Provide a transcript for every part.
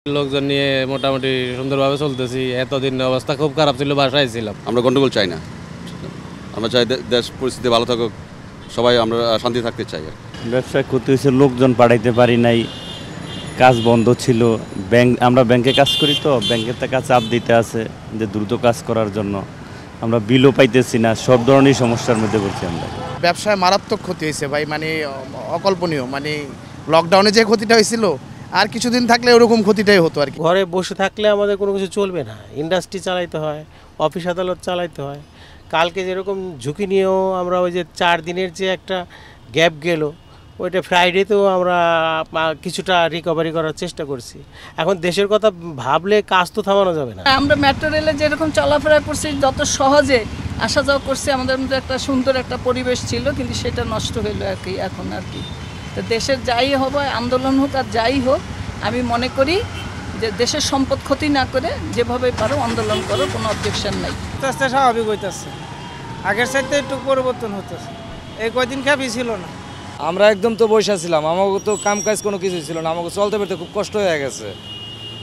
লোকজন নিয়ে মোটামুটি সুন্দরভাবে চলতেছি। এতদিন অবস্থা খুব খারাপ ছিল, বাসায় ছিলাম। আমরা গন্ডগোল চাই না, আমরা চাই দেশ পরিস্থিতি ভালো থাকুক, সবাই আমরা শান্তি থাকতে চাই। ব্যবসায় ক্ষতি হয়েছে, লোকজন পাঠাইতে পারি নাই, কাজ বন্ধ ছিল। আমরা ব্যাংকে কাজ করি, তো ব্যাংকের থেকে চাপ দিতে আছে যে দ্রুত কাজ করার জন্য। আমরা বিলও পাইতেছি না, সব ধরনের সমস্যার মধ্যে পড়ছি আমরা। ব্যবসায় মারাত্মক ক্ষতি হয়েছে ভাই, মানে অকল্পনীয়। মানে লকডাউনে যে ক্ষতিটা হয়েছিল, আর কিছুদিন থাকলে ওরকম ক্ষতিটাই হতো আর কি। ঘরে বসে থাকলে আমাদের কোনো কিছু চলবে না, ইন্ডাস্ট্রি চালাইতে হয়, অফিস আদালত চালাইতে হয়। কালকে যেরকম ঝুঁকি নিয়েও আমরা ওই যে 4 দিনের যে একটা গ্যাপ গেল, ওইটা ফ্রাইডেতেও আমরা কিছুটা রিকভারি করার চেষ্টা করছি। এখন দেশের কথা ভাবলে কাজ তো থামানো যাবে না। আমরা মেট্রো রেলে যেরকম চলাফেরা করছি, যত সহজে আসা যাওয়া করছি, আমাদের মধ্যে একটা সুন্দর একটা পরিবেশ ছিল, কিন্তু সেটা নষ্ট হইলো আর কি এখন আর কি। তো দেশের যাই হবে, আন্দোলন হোক আর যাই হোক, আমি মনে করি যে দেশের সম্পদ ক্ষতি না করে যেভাবে পারো আন্দোলন করো, কোনো অবজেকশন নাই। আস্তে আস্তে স্বাভাবিক হইতেছে, আগের সাথে একটু পরিবর্তন হতেছে। এই কয়দিন খ্যাপই ছিল না। আমরা একদম তো বসে ছিলাম, আমাকে তো কাম কাজ কোনো কিছু ছিল না, আমাকে চলতে ফিরতে খুব কষ্ট হয়ে গেছে।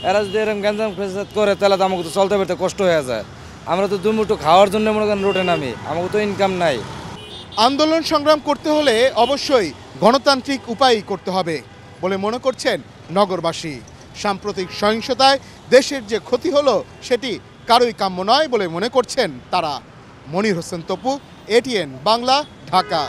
এরা যদি এরকম গ্যাঞ্জাম ফেসাদ করে, তাহলে তো আমাকে তো চলতে ফিরতে কষ্ট হয়ে যায়। আমরা তো দুমুঠো খাওয়ার জন্য মনে করেন রোডে নামি, আমাকে তো ইনকাম নাই। আন্দোলন সংগ্রাম করতে হলে অবশ্যই গণতান্ত্রিক উপায়ই করতে হবে বলে মনে করছেন নগরবাসী। সাম্প্রতিক সহিংসতায় দেশের যে ক্ষতি হলো, সেটি কারোই কাম্য নয় বলে মনে করছেন তারা। মনির হোসেন তপু, এটিএন বাংলা, ঢাকা।